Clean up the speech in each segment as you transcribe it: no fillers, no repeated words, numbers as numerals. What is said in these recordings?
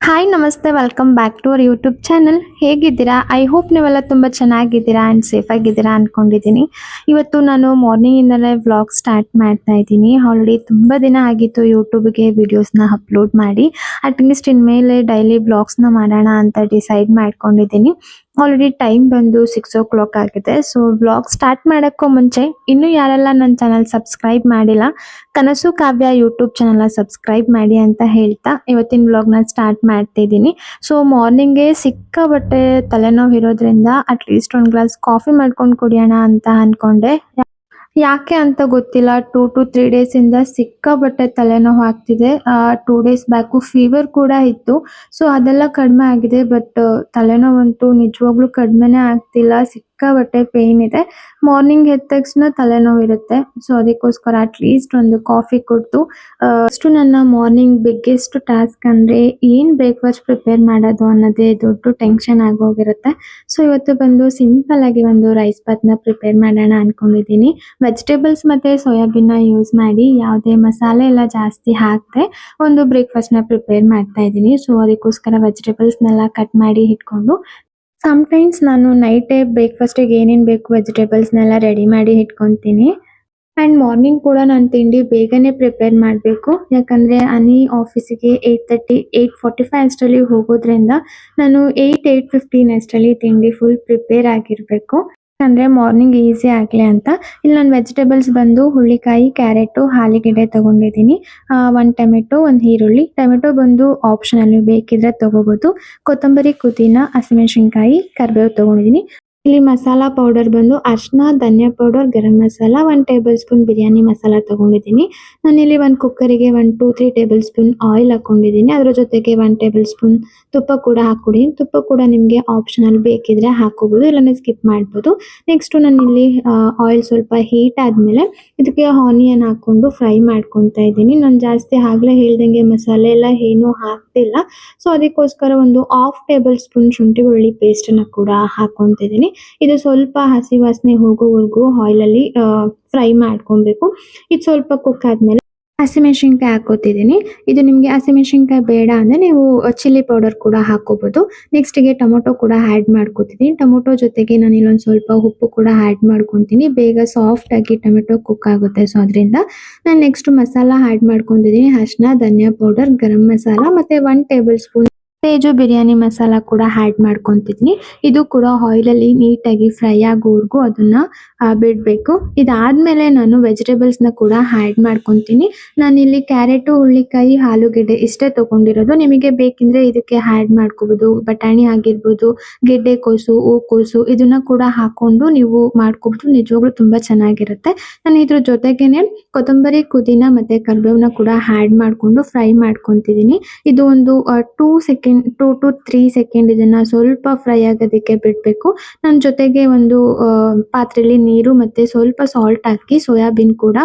Hi ನಮಸ್ತೆ welcome back to our YouTube channel. ಹೇಗಿದ್ದೀರಾ? I hope ನೀವೆಲ್ಲ ತುಂಬ ಚೆನ್ನಾಗಿದ್ದೀರಾ ಆ್ಯಂಡ್ ಸೇಫ್ ಆಗಿದ್ದೀರಾ ಅಂದ್ಕೊಂಡಿದ್ದೀನಿ. ಇವತ್ತು ನಾನು ಮಾರ್ನಿಂಗಿಂದಲೇ ವ್ಲಾಗ್ ಸ್ಟಾರ್ಟ್ ಮಾಡ್ತಾ ಇದ್ದೀನಿ. ಆಲ್ರೆಡಿ ತುಂಬ ದಿನ ಆಗಿತ್ತು ಯೂಟ್ಯೂಬ್ಗೆ ವೀಡಿಯೋಸ್ನ ಅಪ್ಲೋಡ್ ಮಾಡಿ. ಅಟ್ಲೀಸ್ಟ್ ಇನ್ಮೇಲೆ ಡೈಲಿ ವ್ಲಾಗ್ಸ್ನ ಮಾಡೋಣ ಅಂತ ಡಿಸೈಡ್ ಮಾಡ್ಕೊಂಡಿದ್ದೀನಿ. ಆಲ್ರೆಡಿ ಟೈಮ್ ಬಂದು 6 o'clock ಆಗಿದೆ. ಸೊ ವ್ಲಾಗ್ ಸ್ಟಾರ್ಟ್ ಮಾಡೋಕ್ಕೂ ಮುಂಚೆ ಇನ್ನೂ ಯಾರೆಲ್ಲ ನನ್ನ ಚಾನಲ್ ಸಬ್ಸ್ಕ್ರೈಬ್ ಮಾಡಿಲ್ಲ, ಕನಸು ಕಾವ್ಯ ಯೂಟ್ಯೂಬ್ ಚಾನಲ್ನ ಸಬ್ಸ್ಕ್ರೈಬ್ ಮಾಡಿ ಅಂತ ಹೇಳ್ತಾ ಇವತ್ತಿನ ವ್ಲಾಗ್ನ ಸ್ಟಾರ್ಟ್ ಮಾಡ್ತಿದ್ದೀನಿ. ಸೊ ಮಾರ್ನಿಂಗೇ ಸಿಕ್ಕಾಬಟ್ಟೆ ತಲೆನೋವು ಇರೋದ್ರಿಂದ ಅಟ್ಲೀಸ್ಟ್ ಒಂದು ಗ್ಲಾಸ್ ಕಾಫಿ ಮಾಡ್ಕೊಂಡು ಕುಡಿಯೋಣ ಅಂತ ಅಂದ್ಕೊಂಡೆ. ಯಾಕೆ ಅಂತ ಗೊತ್ತಿಲ್ಲ, 2 to 3 days ಇಂದ ಸಿಕ್ಕಾಬಟ್ಟೆ ತಲೆನೋವು ಆಗ್ತಿದೆ. 2 days ಬ್ಯಾಕು ಫೀವರ್ ಕೂಡ ಇತ್ತು. ಸೊ ಅದೆಲ್ಲ ಕಡಿಮೆ ಆಗಿದೆ. ಬಟ್ ತಲೆನೋವಂತೂ ನಿಜವಾಗ್ಲೂ ಕಡಿಮೆನೇ ಆಗ್ತಿಲ್ಲ. ಸಿಕ್ಕಾಬಟ್ಟೆ ಪೇನ್ ಇದೆ. ಮಾರ್ನಿಂಗ್ ಎದ್ದ ತಕ್ಷಣ ತಲೆನೋವು ಇರುತ್ತೆ. ಸೊ ಅದಕ್ಕೋಸ್ಕರ ಅಟ್ಲೀಸ್ಟ್ ಒಂದು ಕಾಫಿ ಕುಡಿದು ಅಷ್ಟು ನನ್ನ ಮಾರ್ನಿಂಗ್ ಬಿಗ್ಗೆಸ್ಟ್ ಟಾಸ್ಕ್ ಅಂದ್ರೆ ಏನ್ ಬ್ರೇಕ್ಫಾಸ್ಟ್ ಪ್ರಿಪೇರ್ ಮಾಡೋದು ಅನ್ನೋದೇ ದೊಡ್ಡ ಟೆನ್ಷನ್ ಆಗೋಗಿರುತ್ತೆ. ಸೊ ಇವತ್ತು ಬಂದು ಸಿಂಪಲ್ ಆಗಿ ಒಂದು ರೈಸ್ ಬಾತ್ನ ಪ್ರಿಪೇರ್ ಮಾಡೋಣ ಅನ್ಕೊಂಡಿದ್ದೀನಿ. ವೆಜಿಟೇಬಲ್ಸ್ ಮತ್ತೆ ಸೋಯಾಬೀನ್ ಯೂಸ್ ಮಾಡಿ ಯಾವುದೇ ಮಸಾಲೆ ಎಲ್ಲ ಜಾಸ್ತಿ ಹಾಕದೆ ಒಂದು ಬ್ರೇಕ್ಫಾಸ್ಟ್ ನ ಪ್ರಿಪೇರ್ ಮಾಡ್ತಾ ಇದ್ದೀನಿ. ಸೊ ಅದಕ್ಕೋಸ್ಕರ ವೆಜಿಟೇಬಲ್ಸ್ನೆಲ್ಲ ಕಟ್ ಮಾಡಿ ಇಟ್ಕೊಂಡು ಸಮ್ಟೈಮ್ಸ್ ನಾನು ನೈಟೇ ಬ್ರೇಕ್ಫಾಸ್ಟಿಗೆ ಏನೇನು ಬೇಕು ವೆಜಿಟೇಬಲ್ಸ್ನೆಲ್ಲ ರೆಡಿ ಮಾಡಿ ಇಟ್ಕೊತೀನಿ. ಆ್ಯಂಡ್ ಮಾರ್ನಿಂಗ್ ಕೂಡ ನಾನು ತಿಂಡಿ ಬೇಗನೆ ಪ್ರಿಪೇರ್ ಮಾಡಬೇಕು. ಯಾಕಂದರೆ ಅನಿ ಆಫೀಸಿಗೆ 8:30 8:45 ಅಷ್ಟರಲ್ಲಿ ಹೋಗೋದ್ರಿಂದ ನಾನು 8:15 ಅಷ್ಟರಲ್ಲಿ ತಿಂಡಿ ಫುಲ್ ಪ್ರಿಪೇರ್ ಆಗಿರಬೇಕು. ಅಂದರೆ ಮಾರ್ನಿಂಗ್ ಈಸಿ ಆಗಲಿ ಅಂತ. ಇಲ್ಲಿ ನಾನು ವೆಜಿಟೇಬಲ್ಸ್ ಬಂದು ಹುಳ್ಳಿಕಾಯಿ, ಕ್ಯಾರೆಟು, ಆಲೂಗೆಡ್ಡೆ ತೊಗೊಂಡಿದ್ದೀನಿ. 1 ಟೊಮೆಟೊ, 1 ಈರುಳ್ಳಿ. ಟೊಮೆಟೊ ಬಂದು ಆಪ್ಷನಲ್, ನೀವು ಬೇಕಿದ್ರೆ ತೊಗೋಬೋದು. ಕೊತ್ತಂಬರಿ, ಪುದೀನ, ಹಸಿಮೆಣಸಿನ್ಕಾಯಿ, ಕರಿಬೇವು ತೊಗೊಂಡಿದ್ದೀನಿ. ಇಲ್ಲಿ ಮಸಾಲಾ ಪೌಡರ್ ಬಂದು ಅರಿಶಿನ, ಧನಿಯಾ powder, garam masala, 1 table spoon biryani masala ತೊಗೊಂಡಿದ್ದೀನಿ. ನಾನಿಲ್ಲಿ ಒಂದು ಕುಕ್ಕರಿಗೆ 1 2 3 ಟೇಬಲ್ ಸ್ಪೂನ್ ಆಯಿಲ್ ಹಾಕ್ಕೊಂಡಿದ್ದೀನಿ. ಅದರ ಜೊತೆಗೆ 1 ಟೇಬಲ್ ಸ್ಪೂನ್ ತುಪ್ಪ ಕೂಡ ಹಾಕ್ಕೊಂಡಿದ್ದೀನಿ. ತುಪ್ಪ ಕೂಡ ನಿಮಗೆ ಆಪ್ಷನಲ್, ಬೇಕಿದ್ರೆ ಹಾಕೋಬೋದು, ಇಲ್ಲಾಂದ್ರೆ ಸ್ಕಿಪ್ ಮಾಡ್ಬೋದು. ನೆಕ್ಸ್ಟು ನಾನಿಲ್ಲಿ ಆಯಿಲ್ ಸ್ವಲ್ಪ ಹೀಟ್ ಆದಮೇಲೆ ಇದಕ್ಕೆ ಆನಿಯನ್ ಹಾಕ್ಕೊಂಡು ಫ್ರೈ ಮಾಡ್ಕೊತಾ ಇದ್ದೀನಿ. ನಾನು ಜಾಸ್ತಿ ಆಗಲೇ ಹೇಳ್ದಂಗೆ ಮಸಾಲೆ ಎಲ್ಲ ಏನೂ ಹಾಕ್ತಿಲ್ಲ. ಸೊ ಅದಕ್ಕೋಸ್ಕರ ಒಂದು 1/2 ಟೇಬಲ್ ಸ್ಪೂನ್ ಶುಂಠಿ ಬೆಳ್ಳುಳ್ಳಿ ಪೇಸ್ಟನ್ನು ಕೂಡ ಹಾಕ್ಕೊತಿದ್ದೀನಿ. ಇದು ಸ್ವಲ್ಪ ಹಸಿ ವಾಸನೆ ಹೋಗೋವರೆಗೂ ಆಯಿಲಲ್ಲಿ ಫ್ರೈ ಮಾಡ್ಕೊಬೇಕು. ಇದು ಸ್ವಲ್ಪ ಕುಕ್ ಆದಮೇಲೆ ಹಸಿಮೆಣಸಿನ್ಕಾಯಿ ಹಾಕೋತಿದ್ದೀನಿ. ಇದು ನಿಮಗೆ ಹಸಿಮೆಣಸಿನ್ಕಾಯಿ ಬೇಡ ಅಂದರೆ ನೀವು ಚಿಲ್ಲಿ ಪೌಡರ್ ಕೂಡ ಹಾಕೋಬೋದು. ನೆಕ್ಸ್ಟಿಗೆ ಟೊಮೊಟೊ ಕೂಡ ಆ್ಯಡ್ ಮಾಡ್ಕೊತಿದ್ದೀನಿ. ಟೊಮೊಟೊ ಜೊತೆಗೆ ನಾನು ಇಲ್ಲೊಂದು ಸ್ವಲ್ಪ ಉಪ್ಪು ಕೂಡ ಆ್ಯಡ್ ಮಾಡ್ಕೊತೀನಿ. ಬೇಗ ಸಾಫ್ಟಾಗಿ ಟೊಮೆಟೊ ಕುಕ್ ಆಗುತ್ತೆ. ಸೊ ಅದರಿಂದ ನಾನು ನೆಕ್ಸ್ಟ್ ಮಸಾಲ ಆ್ಯಡ್ ಮಾಡ್ಕೊತಿದ್ದೀನಿ. ಅರಿಶಿನ, ಧನಿಯಾ ಪೌಡರ್, ಗರಂ ಮಸಾಲ ಮತ್ತು 1 ಟೇಬಲ್ ಸ್ಪೂನ್ ತೇಜು ಬಿರಿಯಾನಿ ಮಸಾಲ ಕೂಡ ಆ್ಯಡ್ ಮಾಡ್ಕೊತಿದ್ದೀನಿ. ಇದು ಕೂಡ ಆಯಿಲಲ್ಲಿ ನೀಟಾಗಿ ಫ್ರೈ ಆಗೋವರೆಗೂ ಅದನ್ನು ಬಿಡಬೇಕು. ಇದಾದಮೇಲೆ ನಾನು ವೆಜಿಟೇಬಲ್ಸ್ನ ಕೂಡ ಆ್ಯಡ್ ಮಾಡ್ಕೊತೀನಿ. ನಾನಿಲ್ಲಿ ಕ್ಯಾರೆಟು, ಹುಳ್ಳಿಕಾಯಿ, ಆಲೂಗೆಡ್ಡೆ ಇಷ್ಟೇ ತೊಗೊಂಡಿರೋದು. ನಿಮಗೆ ಬೇಕಿದ್ರೆ ಇದಕ್ಕೆ ಆ್ಯಡ್ ಮಾಡ್ಕೋಬೋದು. ಬಟಾಣಿ ಆಗಿರ್ಬೋದು, ಗೆಡ್ಡೆಕೋಸು, ಹೂಕೋಸು ಇದನ್ನು ಕೂಡ ಹಾಕ್ಕೊಂಡು ನೀವು ಮಾಡ್ಕೊಬೋದು. ನಿಜವಾಗ್ಲೂ ತುಂಬ ಚೆನ್ನಾಗಿರುತ್ತೆ. ನಾನು ಇದ್ರ ಜೊತೆಗೇನೆ ಕೊತ್ತಂಬರಿ, ಪುದೀನ ಮತ್ತು ಕರಿಬೇವನ್ನ ಕೂಡ ಆ್ಯಡ್ ಮಾಡಿಕೊಂಡು ಫ್ರೈ ಮಾಡ್ಕೊತಿದ್ದೀನಿ. ಇದು ಒಂದು 2 to 3 ಸೆಕೆಂಡ್ ಇದನ್ನು ಸ್ವಲ್ಪ ಫ್ರೈ ಆಗೋದಕ್ಕೆ ಬಿಡಬೇಕು. ನನ್ನ ಜೊತೆಗೆ ಒಂದು ಪಾತ್ರೆಯಲ್ಲಿ ನೀರು ಮತ್ತು ಸ್ವಲ್ಪ ಸಾಲ್ಟ್ ಹಾಕಿ ಸೋಯಾಬೀನ್ ಕೂಡ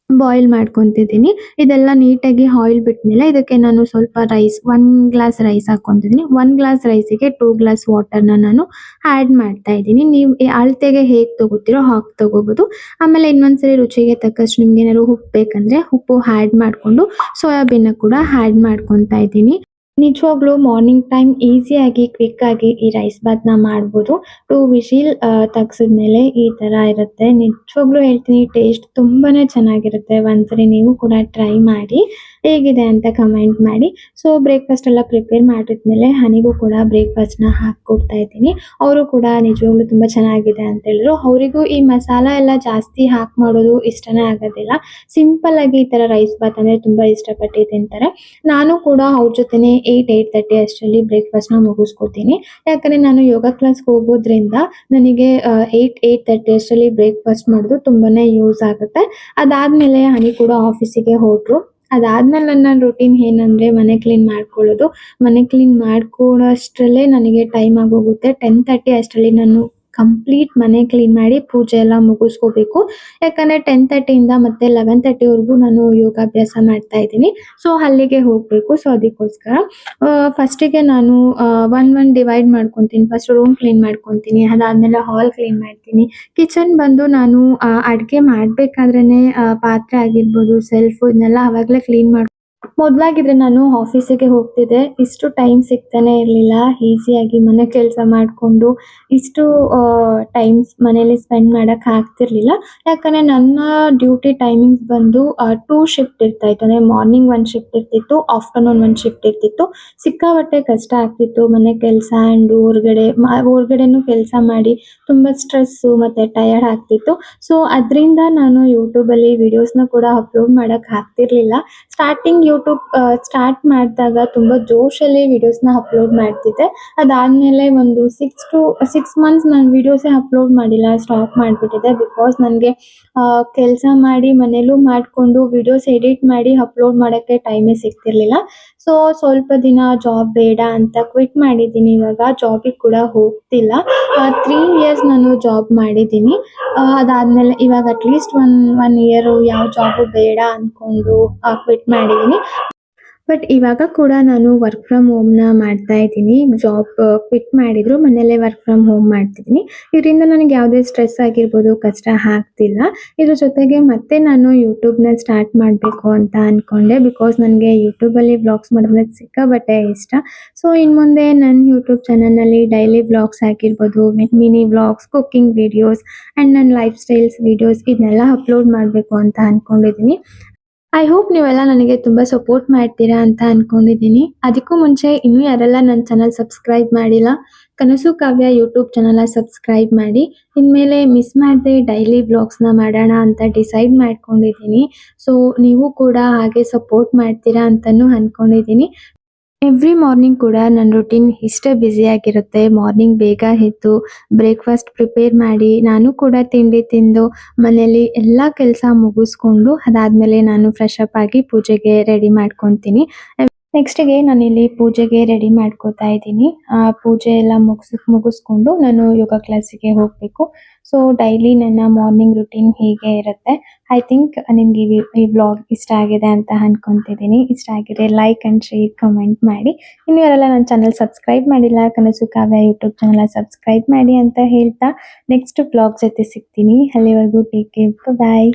ಬಾಯ್ಲ್ ಮಾಡ್ಕೊತಿದ್ದೀನಿ. ಇದೆಲ್ಲ ನೀಟಾಗಿ ಆಯಿಲ್ ಬಿಟ್ಮೇಲೆ ಇದಕ್ಕೆ ನಾನು ಸ್ವಲ್ಪ ರೈಸ್, 1 ಗ್ಲಾಸ್ ರೈಸ್ ಹಾಕ್ಕೊತಿದ್ದೀನಿ. 1 ಗ್ಲಾಸ್ ರೈಸಿಗೆ 2 ಗ್ಲಾಸ್ ವಾಟರ್ನ ನಾನು ಆ್ಯಡ್ ಮಾಡ್ತಾ ಇದ್ದೀನಿ. ನೀವು ಅಳತೆಗೆ ಹೇಗೆ ತೊಗೋತೀರೋ ಹಾಗೆ ತೊಗೋಬೋದು. ಆಮೇಲೆ ಇನ್ನೊಂದ್ಸರಿ ರುಚಿಗೆ ತಕ್ಕಷ್ಟು ನಿಮ್ಗೆ ಏನಾದ್ರು ಉಪ್ಪು ಬೇಕಂದರೆ ಉಪ್ಪು ಆ್ಯಡ್ ಮಾಡಿಕೊಂಡು ಸೋಯಾಬೀನ್ನ ಕೂಡ ಆ್ಯಡ್ ಮಾಡ್ಕೊತಾ ಇದ್ದೀನಿ. ನಿಜವಾಗ್ಲೂ ಮಾರ್ನಿಂಗ್ ಟೈಮ್ ಈಸಿಯಾಗಿ ಕ್ವಿಕ್ಕಾಗಿ ಈ ರೈಸ್ ಬಾತ್ನ ಮಾಡ್ಬೋದು. 2 ವಿಶಿಲ್ ತೆಗ್ಸಿದ್ಮೇಲೆ ಈ ಥರ ಇರುತ್ತೆ. ನಿಜವಾಗ್ಲೂ ಹೇಳ್ತೀನಿ, ಟೇಸ್ಟ್ ತುಂಬಾ ಚೆನ್ನಾಗಿರುತ್ತೆ. ಒಂದ್ಸರಿ ನೀವು ಕೂಡ ಟ್ರೈ ಮಾಡಿ, ಹೇಗಿದೆ ಅಂತ ಕಮೆಂಟ್ ಮಾಡಿ. ಸೊ ಬ್ರೇಕ್ಫಾಸ್ಟ್ ಎಲ್ಲ ಪ್ರಿಪೇರ್ ಮಾಡಿದ್ಮೇಲೆ ಹನಿಗೂ ಕೂಡ ಬ್ರೇಕ್ಫಾಸ್ಟ್ನ ಹಾಕ್ಕೊಡ್ತಾ ಇದ್ದೀನಿ. ಅವರು ಕೂಡ ನಿಜವಾಗ್ಲೂ ತುಂಬ ಚೆನ್ನಾಗಿದೆ ಅಂತ ಹೇಳಿದ್ರು. ಅವರಿಗೂ ಈ ಮಸಾಲ ಎಲ್ಲ ಜಾಸ್ತಿ ಹಾಕಿ ಮಾಡೋದು ಇಷ್ಟನೇ ಆಗೋದಿಲ್ಲ. ಸಿಂಪಲ್ ಆಗಿ ಈ ಥರ ರೈಸ್ ಬಾತ್ ಅಂದರೆ ತುಂಬ ಇಷ್ಟಪಟ್ಟು ತಿಂತಾರೆ. ನಾನು ಕೂಡ ಅವ್ರ ಜೊತೆನೇ 8:30 ಅಷ್ಟರಲ್ಲಿ ಬ್ರೇಕ್ಫಾಸ್ಟ್ನ ಮುಗಿಸ್ಕೊತೀನಿ. ಯಾಕಂದರೆ ನಾನು ಯೋಗ ಕ್ಲಾಸ್ಗೆ ಹೋಗೋದ್ರಿಂದ ನನಗೆ 8:30 ಅಷ್ಟರಲ್ಲಿ ಬ್ರೇಕ್ಫಾಸ್ಟ್ ಮಾಡೋದು ತುಂಬಾ ಯೂಸ್ ಆಗುತ್ತೆ. ಅದಾದಮೇಲೆ ಹನಿ ಕೂಡ ಆಫೀಸಿಗೆ ಹೋದರು. ಅದಾದ್ಮೇಲೆ ನನ್ನ ರೂಟೀನ್ ಏನಂದರೆ ಮನೆ ಕ್ಲೀನ್ ಮಾಡ್ಕೊಳ್ಳೋದು. ಮನೆ ಕ್ಲೀನ್ ಮಾಡ್ಕೊಳ್ಳೋಷ್ಟರಲ್ಲೇ ನನಗೆ ಟೈಮ್ ಆಗೋಗುತ್ತೆ. 10:30 ಅಷ್ಟರಲ್ಲಿ ನಾನು ಕಂಪ್ಲೀಟ್ ಮನೆ ಕ್ಲೀನ್ ಮಾಡಿ ಪೂಜೆ ಎಲ್ಲ ಮುಗಿಸ್ಕೋಬೇಕು. ಯಾಕಂದರೆ 10:30 ಮತ್ತೆ 11:30 ನಾನು ಯೋಗಾಭ್ಯಾಸ ಮಾಡ್ತಾ ಇದ್ದೀನಿ. ಸೊ ಅಲ್ಲಿಗೆ ಹೋಗಬೇಕು. ಸೊ ಅದಕ್ಕೋಸ್ಕರ ಫಸ್ಟಿಗೆ ನಾನು 1 ಡಿವೈಡ್ ಮಾಡ್ಕೊತೀನಿ. ಫಸ್ಟ್ ರೂಮ್ ಕ್ಲೀನ್ ಮಾಡ್ಕೊತೀನಿ. ಅದಾದಮೇಲೆ ಹಾಲ್ ಕ್ಲೀನ್ ಮಾಡ್ತೀನಿ. ಕಿಚನ್ ಬಂದು ನಾನು ಅಡುಗೆ ಮಾಡಬೇಕಾದ್ರೇ ಪಾತ್ರೆ ಆಗಿರ್ಬೋದು, ಸೆಲ್ಫು ಇದನ್ನೆಲ್ಲ ಆವಾಗಲೇ ಕ್ಲೀನ್ ಮೊದ್ಲಾಗಿದ್ರೆ ನಾನು ಆಫೀಸಿಗೆ ಹೋಗ್ತಿದ್ದೆ. ಇಷ್ಟು ಟೈಮ್ ಸಿಗ್ತಾನೆ ಇರ್ಲಿಲ್ಲ. ಈಸಿಯಾಗಿ ಮನೆ ಕೆಲ್ಸ ಮಾಡ್ಕೊಂಡು ಇಷ್ಟು ಟೈಮ್ಸ್ ಮನೇಲಿ ಸ್ಪೆಂಡ್ ಮಾಡಕ್ ಆಗ್ತಿರ್ಲಿಲ್ಲ. ಯಾಕಂದ್ರೆ ನನ್ನ ಡ್ಯೂಟಿ ಟೈಮಿಂಗ್ಸ್ ಬಂದು 2 ಶಿಫ್ಟ್ ಇರ್ತಾ ಇತ್ತು. ಅಂದ್ರೆ ಮಾರ್ನಿಂಗ್ 1 ಶಿಫ್ಟ್ ಇರ್ತಿತ್ತು, ಆಫ್ಟರ್‌ನೂನ್ 1 ಶಿಫ್ಟ್ ಇರ್ತಿತ್ತು. ಸಿಕ್ಕಾಪಟ್ಟೆ ಕಷ್ಟ ಆಗ್ತಿತ್ತು ಮನೆ ಕೆಲ್ಸ ಆಂಡ್ ಹೊರಗಡೆನೂ ಕೆಲ್ಸ ಮಾಡಿ ತುಂಬಾ ಸ್ಟ್ರೆಸ್ಸು ಮತ್ತೆ ಟಯರ್ಡ್ ಆಗ್ತಿತ್ತು. ಸೊ ಅದ್ರಿಂದ ನಾನು ಯೂಟ್ಯೂಬಲ್ಲಿ ವಿಡಿಯೋಸ್‌ನ ಕೂಡ ಅಪ್ಲೋಡ್ ಮಾಡಕ್ ಆಗ್ತಿರ್ಲಿಲ್ಲ. ಸ್ಟಾರ್ಟಿಂಗ್ ಯೂಟ್ಯೂಬ್ ಸ್ಟಾರ್ಟ್ ಮಾಡಿದಾಗ ತುಂಬ ಜೋಶಲ್ಲಿ ವಿಡಿಯೋಸ್‌ನ ಅಪ್ಲೋಡ್ ಮಾಡ್ತಿದ್ದೆ. ಅದಾದ್ಮೇಲೆ ಒಂದು 6 ಮಂತ್ಸ್ ನಾನು ವಿಡಿಯೋಸೇ ಅಪ್ಲೋಡ್ ಮಾಡಿಲ್ಲ. ಸ್ಟಾಪ್ ಮಾಡಿಬಿಟ್ಟಿದ್ದೆ. ಬಿಕಾಸ್ ನನಗೆ ಕೆಲಸ ಮಾಡಿ ಮನೇಲೂ ಮಾಡಿಕೊಂಡು ವಿಡಿಯೋಸ್ ಎಡಿಟ್ ಮಾಡಿ ಅಪ್ಲೋಡ್ ಮಾಡೋಕ್ಕೆ ಟೈಮೇ ಸಿಗ್ತಿರ್ಲಿಲ್ಲ. ಸೊ ಸ್ವಲ್ಪ ದಿನ ಜಾಬ್ ಬೇಡ ಅಂತ ಕ್ವಿಟ್ ಮಾಡಿದ್ದೀನಿ. ಇವಾಗ ಜಾಬಿಗೆ ಕೂಡ ಹೋಗ್ತಿಲ್ಲ. 3 ಇಯರ್ಸ್ ನಾನು ಜಾಬ್ ಮಾಡಿದ್ದೀನಿ. ಅದಾದ್ಮೇಲೆ ಇವಾಗ ಅಟ್‌ಲೀಸ್ಟ್ ಒನ್ ಇಯರು ಯಾವ ಜಾಬು ಬೇಡ ಅಂದ್ಕೊಂಡು ಕ್ವಿಟ್ ಮಾಡಿದ್ದೀನಿ. ಬಟ್ ಇವಾಗ ಕೂಡ ನಾನು ವರ್ಕ್ ಫ್ರಮ್ ಹೋಮ್‌ನ ಮಾಡ್ತಾ ಇದ್ದೀನಿ. ಜಾಬ್ ಕ್ವಿಟ್ ಮಾಡಿದ್ರು ಮನೇಲೇ ವರ್ಕ್ ಫ್ರಮ್ ಹೋಮ್ ಮಾಡ್ತಿದ್ದೀನಿ. ಇದರಿಂದ ನನಗೆ ಯಾವುದೇ ಸ್ಟ್ರೆಸ್ ಆಗಿರ್ಬೋದು, ಕಷ್ಟ ಆಗ್ತಿಲ್ಲ. ಇದ್ರ ಜೊತೆಗೆ ಮತ್ತೆ ನಾನು ಯೂಟ್ಯೂಬ್‌ನ ಸ್ಟಾರ್ಟ್ ಮಾಡಬೇಕು ಅಂತ ಅನ್ಕೊಂಡೆ. ಬಿಕಾಸ್ ನನಗೆ ಯೂಟ್ಯೂಬಲ್ಲಿ ವ್ಲಾಗ್ಸ್ ಮಾಡೋದಂದ್ರೆ ಸಿಕ್ಕಾಪಟ್ಟೆ ಇಷ್ಟ. ಸೊ ಇನ್ನು ಮುಂದೆ ನನ್ನ ಯೂಟ್ಯೂಬ್ ಚಾನಲ್‌ನಲ್ಲಿ ಡೈಲಿ ವ್ಲಾಗ್ಸ್ ಆಗಿರ್ಬೋದು, mini vlogs, cooking videos and ನನ್ನ ಲೈಫ್ ಸ್ಟೈಲ್ಸ್ ವಿಡಿಯೋಸ್ ಇದನ್ನೆಲ್ಲ ಅಪ್ಲೋಡ್ ಮಾಡಬೇಕು ಅಂತ ಅನ್ಕೊಂಡಿದ್ದೀನಿ. ಐ ಹೋಪ್ ನೀವೆಲ್ಲ ನನಗೆ ತುಂಬ ಸಪೋರ್ಟ್ ಮಾಡ್ತೀರಾ ಅಂತ ಅನ್ಕೊಂಡಿದ್ದೀನಿ. ಅದಕ್ಕೂ ಮುಂಚೆ ಇನ್ನೂ ಯಾರೆಲ್ಲ ನನ್ನ ಚಾನಲ್ ಸಬ್ಸ್ಕ್ರೈಬ್ ಮಾಡಿಲ್ಲ, ಕನಸು ಕಾವ್ಯ ಯೂಟ್ಯೂಬ್ ಚಾನಲ್‌ನ ಸಬ್ಸ್ಕ್ರೈಬ್ ಮಾಡಿ. ಇನ್ಮೇಲೆ ಮಿಸ್ ಮಾಡದೆ ಡೈಲಿ ವ್ಲಾಗ್ಸ್‌ನ ಮಾಡೋಣ ಅಂತ ಡಿಸೈಡ್ ಮಾಡ್ಕೊಂಡಿದ್ದೀನಿ. ಸೊ ನೀವು ಕೂಡ ಹಾಗೆ ಸಪೋರ್ಟ್ ಮಾಡ್ತೀರಾ ಅಂತಲೂ ಅಂದ್ಕೊಂಡಿದ್ದೀನಿ. ಎವ್ರಿ ಮಾರ್ನಿಂಗ್ ಕೂಡ ನನ್ನ ರೂಟೀನ್ ಇಷ್ಟೇ ಬ್ಯುಸಿಯಾಗಿರುತ್ತೆ. ಮಾರ್ನಿಂಗ್ ಬೇಗ ಎದ್ದು ಬ್ರೇಕ್‌ಫಾಸ್ಟ್ ಪ್ರಿಪೇರ್ ಮಾಡಿ, ನಾನು ಕೂಡ ತಿಂಡಿ ತಿಂದು ಮನೇಲಿ ಎಲ್ಲ ಕೆಲಸ ಮುಗಿಸ್ಕೊಂಡು ಅದಾದ್ಮೇಲೆ ನಾನು ಫ್ರೆಶ್ ಅಪ್ ಆಗಿ ಪೂಜೆಗೆ ರೆಡಿ ಮಾಡ್ಕೊತೀನಿ. ನೆಕ್ಸ್ಟಿಗೆ ನಾನಿಲ್ಲಿ ಪೂಜೆಗೆ ರೆಡಿ ಮಾಡ್ಕೋತಾ ಇದ್ದೀನಿ. ಪೂಜೆ ಎಲ್ಲ ಮುಗಿಸ್ಕೊಂಡು ನಾನು ಯೋಗ ಕ್ಲಾಸಿಗೆ ಹೋಗಬೇಕು. ಸೊ ಡೈಲಿ ನನ್ನ ಮಾರ್ನಿಂಗ್ ರೂಟೀನ್ ಹೀಗೆ ಇರುತ್ತೆ. ಐ ಥಿಂಕ್ ನಿಮ್ಗೆ ಈ ವ್ಲಾಗ್ ಇಷ್ಟ ಆಗಿದೆ ಅಂತ ಅನ್ಕೊಂತಿದ್ದೀನಿ. ಇಷ್ಟ ಆಗಿದ್ರೆ ಲೈಕ್ ಆ್ಯಂಡ್ ಶೇರ್, ಕಮೆಂಟ್ ಮಾಡಿ. ಇನ್ನು ಯಾರೆಲ್ಲ ನನ್ನ ಚಾನಲ್ ಸಬ್ಸ್ಕ್ರೈಬ್ ಮಾಡಿಲ್ಲ, ಕನಸು ಕಾವ್ಯ ಯೂಟ್ಯೂಬ್ ಚಾನಲ್‌ನ ಸಬ್ಸ್ಕ್ರೈಬ್ ಮಾಡಿ ಅಂತ ಹೇಳ್ತಾ ನೆಕ್ಸ್ಟ್ ವ್ಲಾಗ್ ಜೊತೆ ಸಿಗ್ತೀನಿ. ಅಲ್ಲಿವರೆಗೂ ಟೇಕ್ ಕೇರ್. ಬಾಯ್.